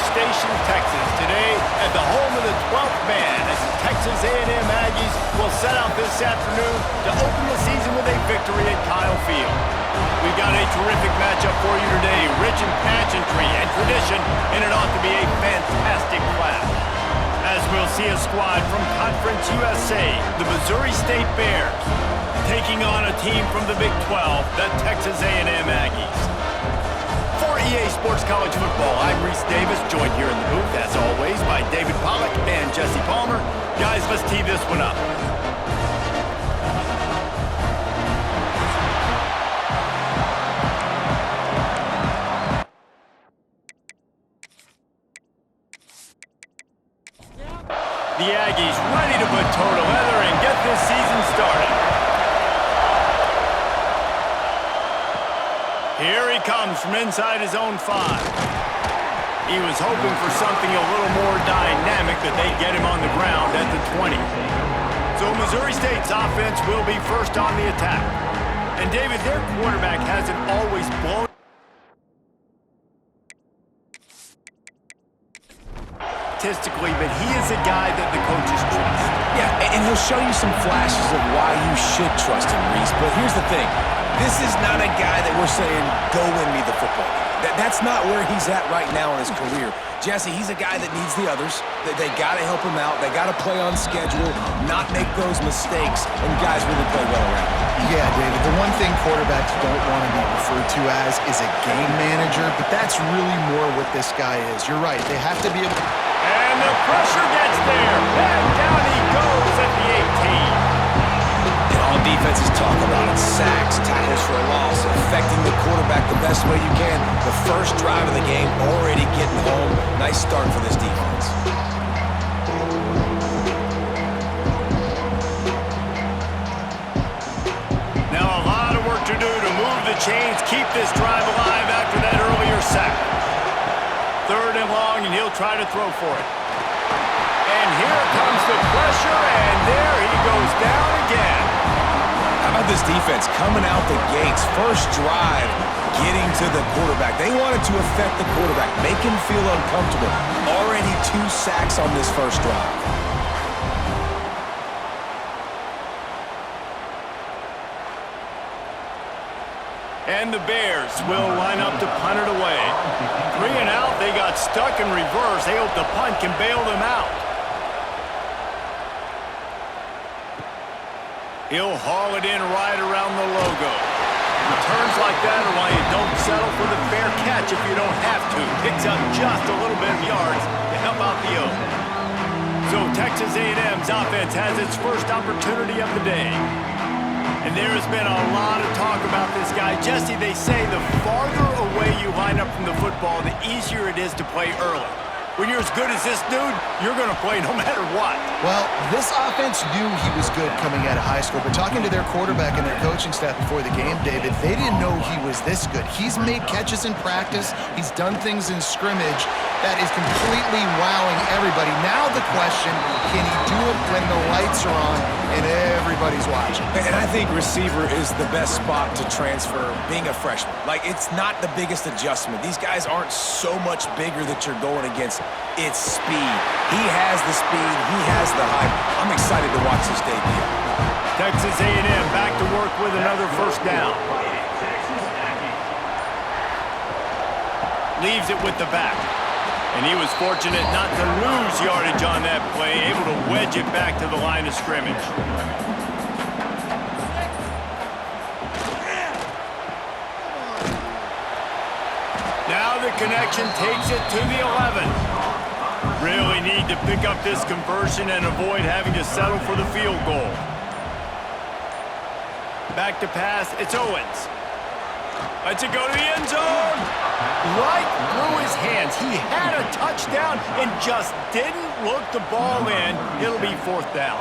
Station, Texas, today at the home of the 12th man as the Texas A&M Aggies will set out this afternoon to open the season with a victory at Kyle Field. We've got a terrific matchup for you today, rich in pageantry and tradition, and it ought to be a fantastic clash. As we'll see a squad from Conference USA, the Missouri State Bears, taking on a team from the Big 12, the Texas A&M Aggies. For EA Sports College Football, I'm Reese Davis, joined here in the booth, as always, by David Pollack and Jesse Palmer. Guys, let's tee this one up. The Aggies ready to put toe to leather and get this season started. Here he comes from inside his own 5. He was hoping for something a little more dynamic, but they get him on the ground at the 20. So Missouri State's offense will be first on the attack. And David, their quarterback hasn't always blown statistically, but he is a guy that the coaches trust. Yeah, and he'll show you some flashes of why you should trust him, Reese. But here's the thing. This is not a guy that we're saying, go win me the football game. That's not where he's at right now in his career. Jesse, he's a guy that needs the others. They got to help him out. They got to play on schedule, not make those mistakes, and guys really play well around him. Yeah, David, the one thing quarterbacks don't want to be referred to as is a game manager, but that's really more what this guy is. You're right. They have to be able to... And the pressure gets there. And down he goes at the 18. And all defenses talk about it. Sacks, tackles for a loss, affecting the quarterback the best way you can. The first drive of the game, already getting home. Nice start for this defense. Now a lot of work to do to move the chains, keep this drive alive after that earlier sack. 3rd and long, and he'll try to throw for it. And here comes the pressure, and there he goes down again. How about this defense coming out the gates? First drive, getting to the quarterback. They wanted to affect the quarterback, make him feel uncomfortable. Already 2 sacks on this first drive. And the Bears will line up to punt it away. 3 and out, they got stuck in reverse. They hope the punt can bail them out. He'll haul it in right around the logo. Returns like that are why you don't settle for the fair catch if you don't have to. Picks up just a little bit of yards to help out the O. So Texas A&M's offense has its first opportunity of the day. And there has been a lot of talk about this guy. Jesse, they say the farther away you line up from the football, the easier it is to play early. When you're as good as this dude, you're going to play no matter what. Well, this offense knew he was good coming out of high school, but talking to their quarterback and their coaching staff before the game, David, they didn't know he was this good. He's made catches in practice. He's done things in scrimmage that is completely wowing everybody. Now the question, can he do it when the lights are on and everybody's watching? And I think receiver is the best spot to transfer being a freshman. Like, it's not the biggest adjustment. These guys aren't so much bigger that you're going against. It's speed. He has the speed. He has the height. I'm excited to watch this debut. Texas A&M back to work with another first down. Leaves it with the back. And he was fortunate not to lose yardage on that play, able to wedge it back to the line of scrimmage. Now the connection takes it to the 11. Really need to pick up this conversion and avoid having to settle for the field goal. Back to pass, it's Owens. Lets it go to the end zone. Right through his hands. He had a touchdown and just didn't look the ball in. It'll be 4th down.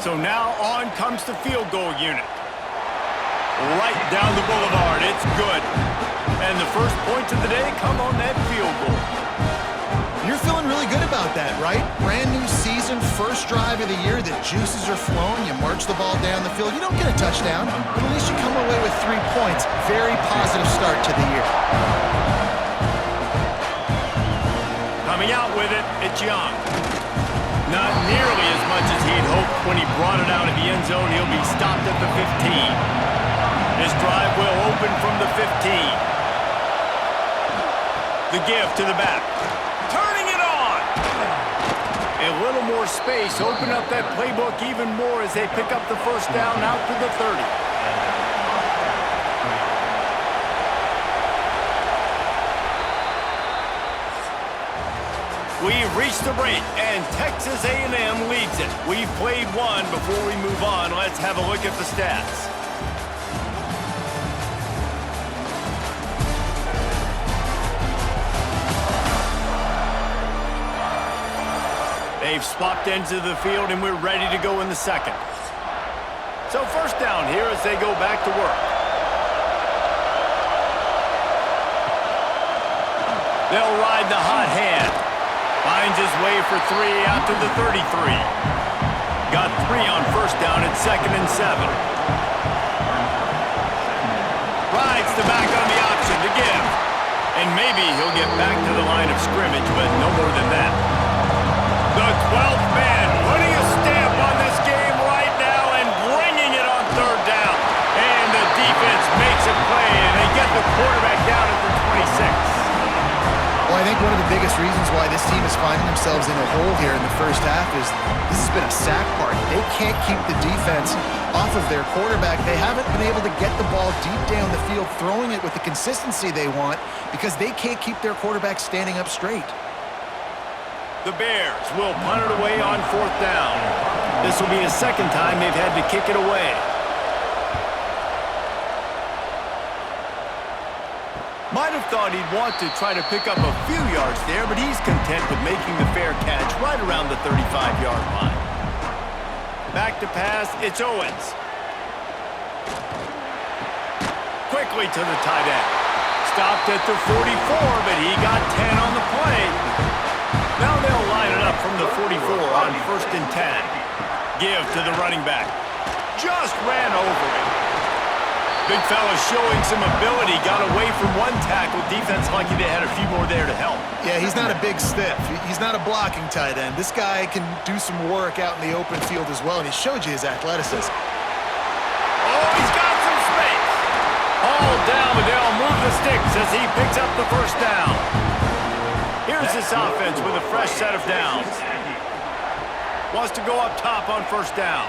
So now on comes the field goal unit. Right down the boulevard. It's good. And the first points of the day come on that field goal. You're feeling really good about that, right? Brand new season, first drive of the year, the juices are flowing, you march the ball down the field. You don't get a touchdown, but at least you come away with 3 points. Very positive start to the year. Coming out with it, it's Young. Not nearly as much as he'd hoped when he brought it out of the end zone. He'll be stopped at the 15. This drive will open from the 15. The give to the back. Turning it on! A little more space. Open up that playbook even more as they pick up the first down out to the 30. We've reached the break, and Texas A&M leads it. We've played one. Before we move on, let's have a look at the stats. They've swapped ends of the field, and we're ready to go in the second. So first down here as they go back to work. They'll ride the hot hand. Finds his way for 3 out to the 33. Got 3 on first down at 2nd and 7. Rides the back on the option to give. And maybe he'll get back to the line of scrimmage, but no more than that. The 12th man putting a stamp on this game right now and bringing it on 3rd down. And the defense makes a play, and they get the quarterback down at the 26. Well, I think one of the biggest reasons why this team is finding themselves in a hole here in the first half is this has been a sack party. They can't keep the defense off of their quarterback. They haven't been able to get the ball deep down the field, throwing it with the consistency they want because they can't keep their quarterback standing up straight. The Bears will punt it away on 4th down. This will be the second time they've had to kick it away. Might have thought he'd want to try to pick up a few yards there, but he's content with making the fair catch right around the 35-yard line. Back to pass, it's Owens. Quickly to the tight end. Stopped at the 44, but he got 10 on the play. Now they'll line it up from the 44 on 1st and 10. Give to the running back. Just ran over him. Big fella showing some ability. Got away from one tackle. Defense lucky they had a few more there to help. Yeah, he's not a big stiff. He's not a blocking tight end. This guy can do some work out in the open field as well, and he showed you his athleticism. Oh, he's got some space. All down, but they'll move the sticks as he picks up the first down. Here's this offense with a fresh set of downs. Wants to go up top on first down.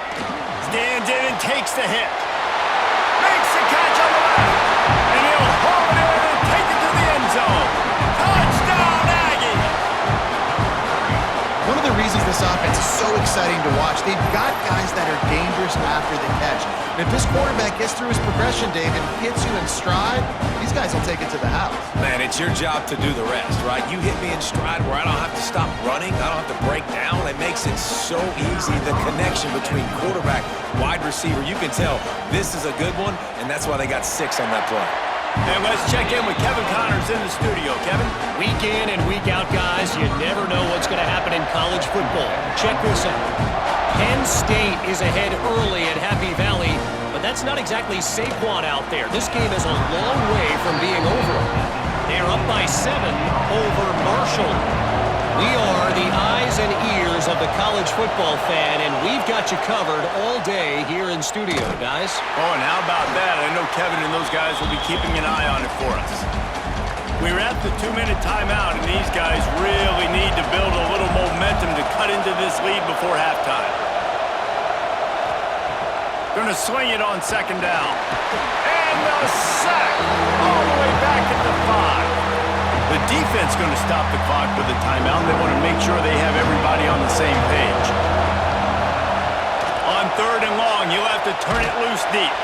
Stands in and takes the hit. Makes the catch on the left. And he'll haul it in and take it to the end zone. Touchdown, Aggies! One of the reasons this offense is so exciting to watch, they've got guys that are dangerous after the catch. And if this quarterback gets through his progression, Dave, and hits you in stride, these guys will take it to the house. Man, it's your job to do the rest, right? You hit me in stride where I don't have to stop running. I don't have to break down. It makes it so easy. The connection between quarterback, wide receiver, you can tell this is a good one, and that's why they got 6 on that play. And let's check in with Kevin Connors in the studio. Kevin? Week in and week out, guys, you never know what's going to happen in college football. Check this out. Penn State is ahead early at Happy Valley, but that's not exactly Saquon out there. This game is a long way from being over. They're up by 7 over Marshall. We are the eyes and ears of the college football fan, and we've got you covered all day here in studio, guys. Oh, and how about that? I know Kevin and those guys will be keeping an eye on it for us. We're at the 2-minute timeout, and these guys really need to build a little momentum to cut into this lead before halftime. Going to swing it on 2nd down. And the sack all the way back at the 5. The defense going to stop the clock with a timeout. They want to make sure they have everybody on the same page. On 3rd and long, you'll have to turn it loose deep.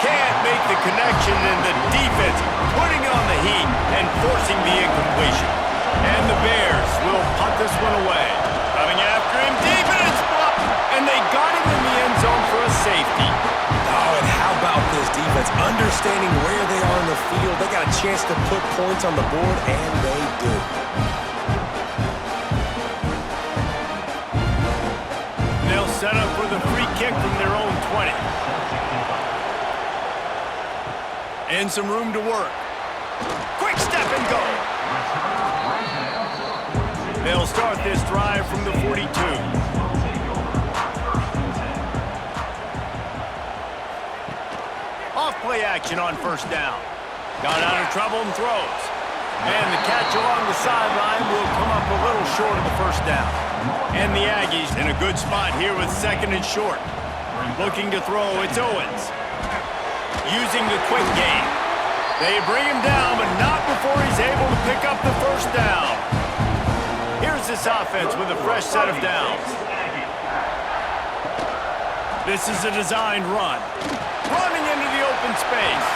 Can't make the connection, and the defense putting on the heat and forcing the incompletion. And the Bears will punt this one away. Coming after him deep, and it's blocked. And they got him in the end zone for a safety. Oh, and how about this defense? Understanding where they are in the field. They got a chance to put points on the board, and they do. They'll set up for the free kick from their own 20. And some room to work. Quick step and go. start this drive from the 42. Off play action on first down. Got out of trouble and throws. And the catch along the sideline will come up a little short of the first down. And the Aggies in a good spot here with second and short. Looking to throw, it's Owens. Using the quick game. They bring him down, but not before he's able to pick up the first down. Here's this offense with a fresh set of downs. This is a designed run. Running into the open space.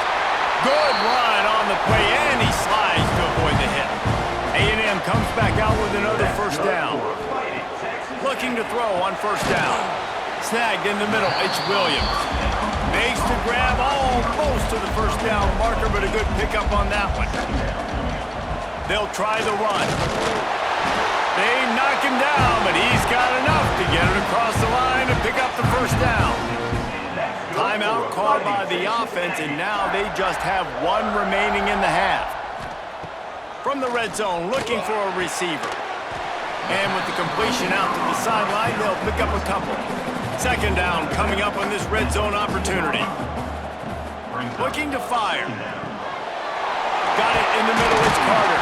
Good run on the play, and he slides to avoid the hit. A&M comes back out with another first down. Looking to throw on first down. Snagged in the middle, it's Williams. Makes to grab almost to the first down marker, but a good pickup on that one. They'll try the run. They knock him down, but he's got enough to get it across the line and pick up the first down. Timeout called by the offense, and now they just have one remaining in the half. From the red zone, looking for a receiver. And with the completion out to the sideline, they'll pick up a couple. Second down coming up on this red zone opportunity. Looking to fire. Got it in the middle, it's Carter.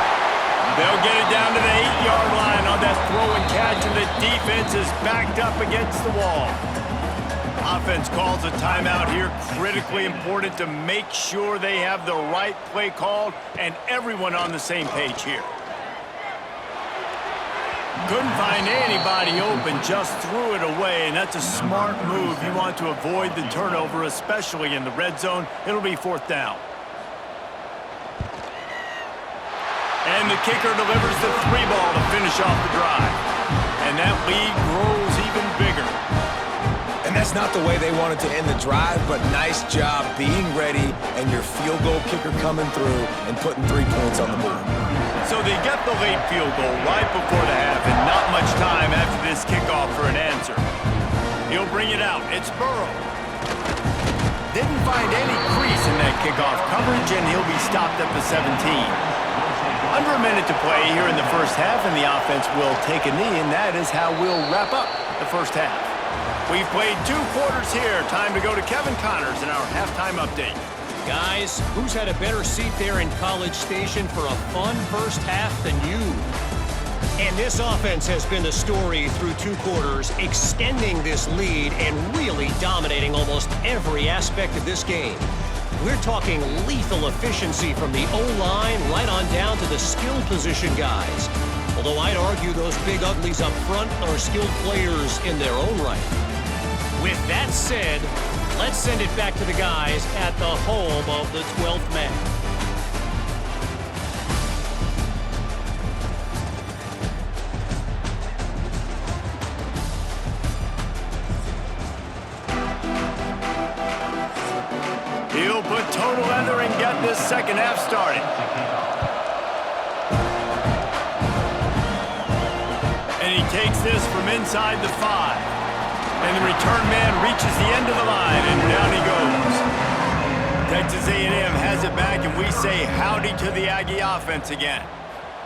They'll get it down to the 8-yard line on that throw and catch, and the defense is backed up against the wall. Offense calls a timeout here. Critically important to make sure they have the right play called and everyone on the same page here. Couldn't find anybody open, just threw it away, and that's a smart move. You want to avoid the turnover, especially in the red zone. It'll be fourth down. And the kicker delivers the 3-ball to finish off the drive. And that lead grows even bigger. And that's not the way they wanted to end the drive, but nice job being ready and your field goal kicker coming through and putting 3 points on the board. So they get the late field goal right before the half, and not much time after this kickoff for an answer. He'll bring it out. It's Burrow. Didn't find any crease in that kickoff coverage, and he'll be stopped at the 17. Under a minute to play here in the first half, and the offense will take a knee, and that is how we'll wrap up the first half. We've played 2 quarters here. Time to go to Kevin Connors in our halftime update. Guys, who's had a better seat there in College Station for a fun first half than you? And this offense has been the story through 2 quarters, extending this lead and really dominating almost every aspect of this game. We're talking lethal efficiency from the O-line right on down to the skill position guys. Although I'd argue those big uglies up front are skilled players in their own right. With that said, let's send it back to the guys at the home of the 12th man. He'll put total leather and get this second half started. And he takes this from inside the 5. And the return man reaches the end of the line, and down he goes. Texas A&M has it back, and we say howdy to the Aggie offense again.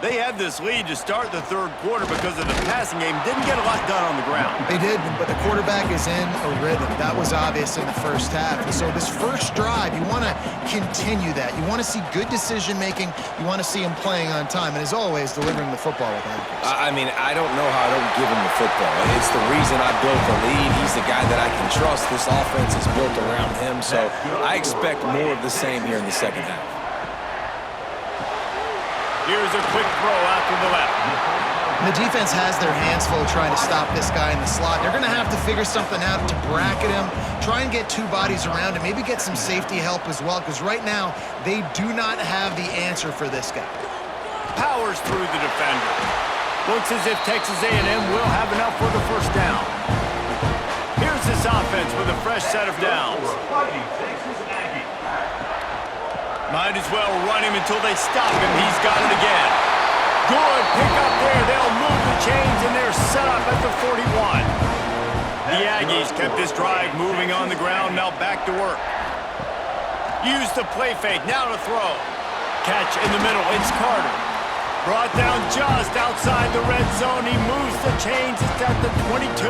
They had this lead to start the third quarter because of the passing game. Didn't get a lot done on the ground. They did, but the quarterback is in a rhythm. That was obvious in the first half. And so this first drive, you want to continue that. You want to see good decision-making. You want to see him playing on time. And as always, delivering the football with accuracy. I mean, I don't know how I don't give him the football. It's the reason I built the lead. He's the guy that I can trust. This offense is built around him. So I expect more of the same here in the second half. Here's a quick throw out to the left. The defense has their hands full trying to stop this guy in the slot. They're going to have to figure something out to bracket him, try and get 2 bodies around him, maybe get some safety help as well, because right now they do not have the answer for this guy. Powers through the defender. Looks as if Texas A&M will have enough for the first down. Here's this offense with a fresh set of downs. Might as well run him until they stop him. He's got it again. Good pick up there. They'll move the chains, and they're set up at the 41. The Aggies kept this drive moving on the ground. Now back to work. Use the play fake. Now to throw. Catch in the middle. It's Carter. Brought down just outside the red zone. He moves the chains. It's at the 22.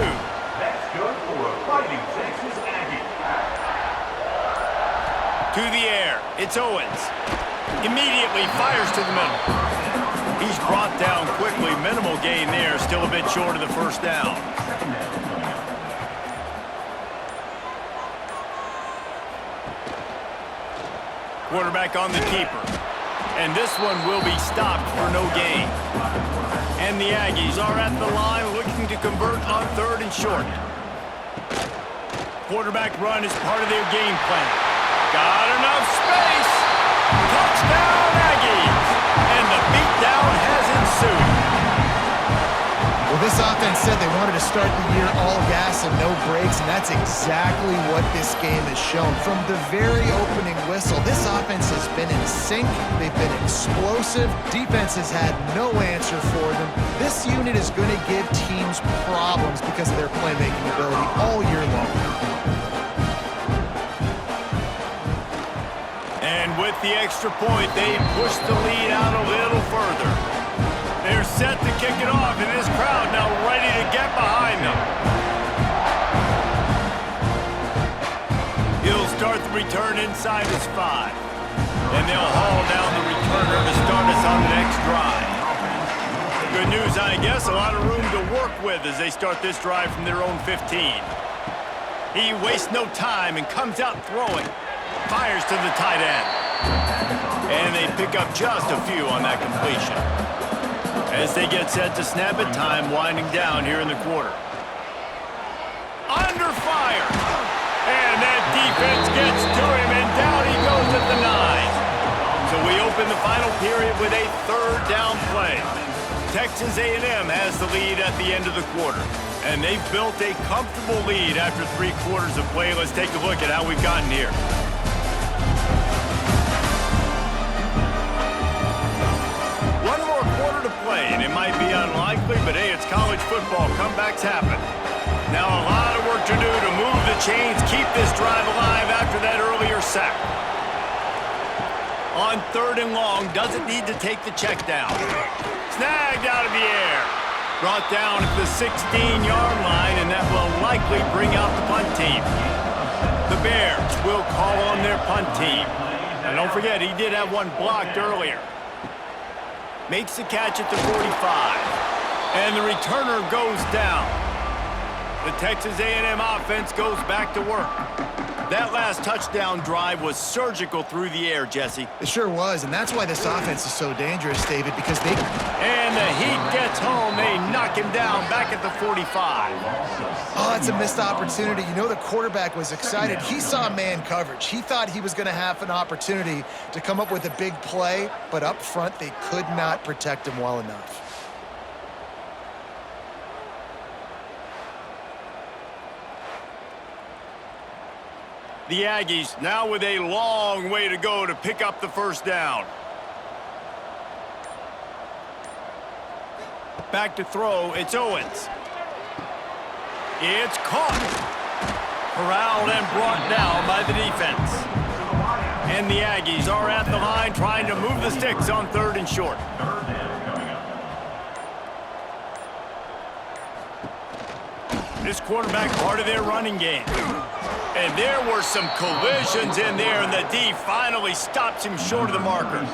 That's good for a Fighting Texas Aggie. To the air. It's Owens. Immediately fires to the middle. He's brought down quickly. Minimal gain there. Still a bit short of the first down. Quarterback on the keeper. And this one will be stopped for no gain. And the Aggies are at the line looking to convert on 3rd and short. Quarterback run is part of their game plan. Got enough space. Touchdown Aggies. And the beatdown has ensued. Well, this offense said they wanted to start the year all gas and no brakes, and that's exactly what this game has shown. From the very opening whistle, this offense has been in sync. They've been explosive. Defense has had no answer for them. This unit is going to give teams problems because of their playmaking ability all year long. And with the extra point, they push the lead out a little further. They're set to kick it off, and this crowd now ready to get behind them. He'll start the return inside his 5. And they'll haul down the returner to start us on the next drive. Good news, I guess, a lot of room to work with as they start this drive from their own 15. He wastes no time and comes out throwing. Fires to the tight end. And they pick up just a few on that completion. As they get set to snap it, time winding down here in the quarter. Under fire! And that defense gets to him, and down he goes at the 9. So we open the final period with a 3rd down play. Texas A&M has the lead at the end of the quarter. And they've built a comfortable lead after 3 quarters of play. Let's take a look at how we've gotten here. One more quarter to play, and it might be unlikely, but hey, it's college football. Comebacks happen. Now a lot of work to do to move the chains, keep this drive alive after that earlier sack. On 3rd and long, doesn't need to take the check down. Snagged out of the air. Brought down at the 16-yard line, and that will likely bring out the punt team. The Bears will call on their punt team. And don't forget, he did have one blocked earlier. Makes the catch at the 45. And the returner goes down. The Texas A&M offense goes back to work. That last touchdown drive was surgical through the air, Jesse. It sure was, and that's why this offense is so dangerous, David, because they... And the heat gets home. They knock him down back at the 45. Oh, it's a missed opportunity. You know, the quarterback was excited. He saw man coverage. He thought he was going to have an opportunity to come up with a big play, but up front, they could not protect him well enough. The Aggies now with a long way to go to pick up the 1st down. Back to throw, it's Owens. It's caught. Corralled and brought down by the defense. And the Aggies are at the line trying to move the sticks on 3rd and short. This quarterback part of their running game. And there were some collisions in there, and the D finally stops him short of the marker.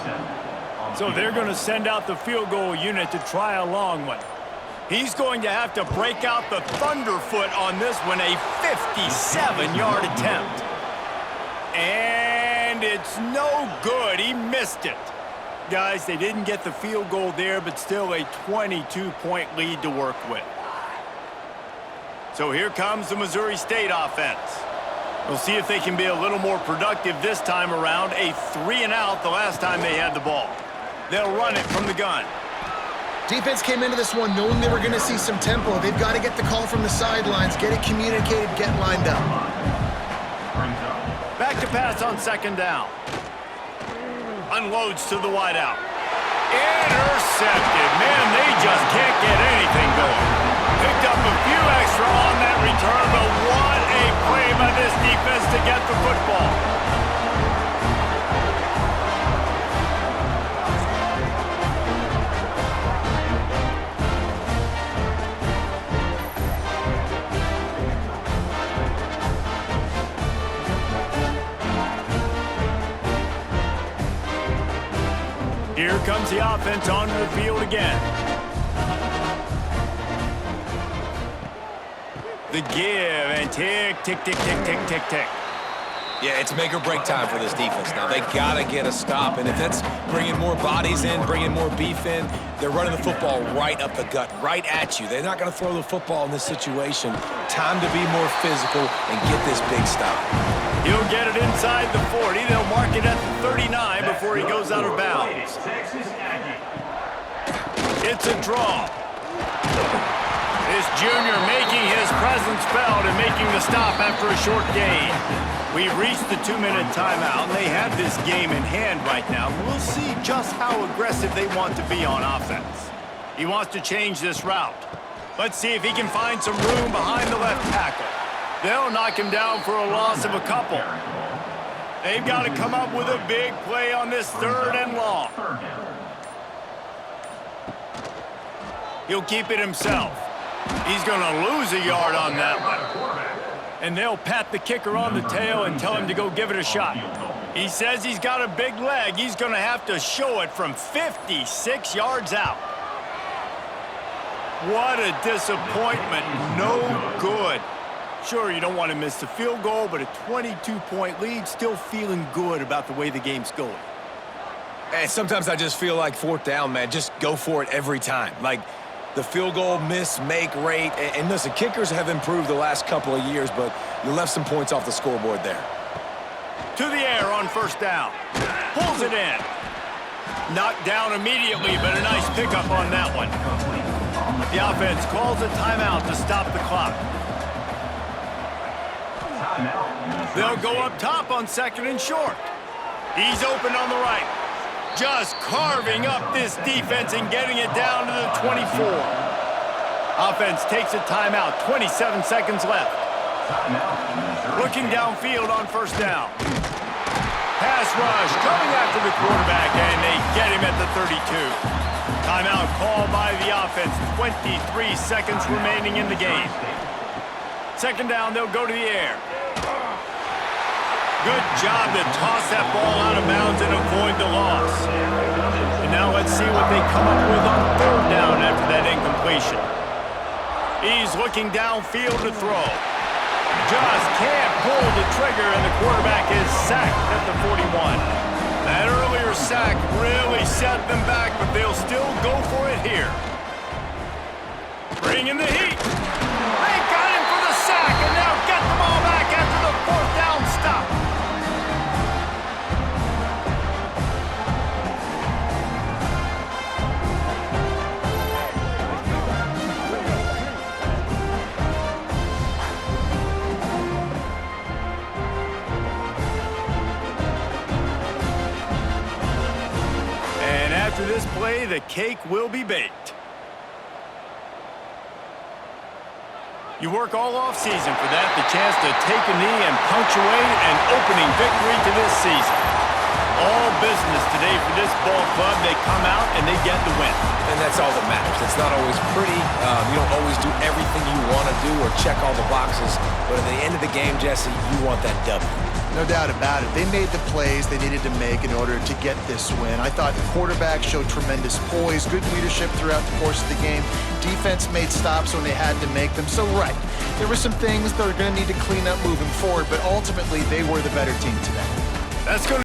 So they're going to send out the field goal unit to try a long one. He's going to have to break out the thunderfoot on this one, a 57-yard attempt. And it's no good. He missed it. Guys, they didn't get the field goal there, but still a 22-point lead to work with. So here comes the Missouri State offense. We'll see if they can be a little more productive this time around. A 3-and-out the last time they had the ball. They'll run it from the gun. Defense came into this one knowing they were going to see some tempo. They've got to get the call from the sidelines, get it communicated, get lined up. Back to pass on 2nd down. Unloads to the wideout. Intercepted. Man, they just can't get anything going. Picked up a few extra on that return, but what a play by this defense to get the football. comes the offense onto the field again. The give and tick, tick, tick, tick, tick, tick, tick. Yeah, it's make or break time for this defense now. They got to get a stop, and if that's bringing more bodies in, bringing more beef in, they're running the football right up the gut, right at you. They're not going to throw the football in this situation. Time to be more physical and get this big stop. He'll get it inside the 40. They'll mark it at the 39 before he goes out of bounds. It's a draw. This junior making his presence felt and making the stop after a short gain. We've reached the 2-minute timeout, and they have this game in hand right now. We'll see just how aggressive they want to be on offense. He wants to change this route. Let's see if he can find some room behind the left tackle. They'll knock him down for a loss of a couple. They've got to come up with a big play on this 3rd and long. He'll keep it himself. He's going to lose a yard on that one. And they'll pat the kicker on the tail and tell him to go give it a shot. He says he's got a big leg. He's going to have to show it from 56 yards out. What a disappointment. No good. Sure, you don't want to miss the field goal, but a 22-point lead, still feeling good about the way the game's going. Hey, sometimes I just feel like 4th down, man. Just go for it every time. Like, the field goal miss-make rate. And listen, kickers have improved the last couple of years, but you left some points off the scoreboard there. To the air on 1st down. Pulls it in. Knocked down immediately, but a nice pickup on that one. The offense calls a timeout to stop the clock. They'll go up top on 2nd and short. He's open on the right. Just carving up this defense and getting it down to the 24. Offense takes a timeout, 27 seconds left. Looking downfield on 1st down. Pass rush coming after the quarterback, and they get him at the 32. Timeout called by the offense, 23 seconds remaining in the game. 2nd down, they'll go to the air. Good job to toss that ball out of bounds and avoid the loss. And now let's see what they come up with on 3rd down after that incompletion. He's looking downfield to throw. Just can't pull the trigger, and the quarterback is sacked at the 41. That earlier sack really set them back, but they'll still go for it here. Bringing the heat. They got him for the sack, and now get the ball back after the 4th down stop. After this play, the cake will be baked. You work all offseason for that, the chance to take a knee and punctuate an opening victory to this season. All business today for this ball club. They come out and they get the win. And that's all that matters. It's not always pretty. You don't always do everything you want to do or check all the boxes. But at the end of the game, Jesse, you want that W. No doubt about it. They made the plays they needed to make in order to get this win. I thought the quarterback showed tremendous poise, good leadership throughout the course of the game. Defense made stops when they had to make them. So, right, there were some things they're going to need to clean up moving forward, but ultimately they were the better team today. That's going to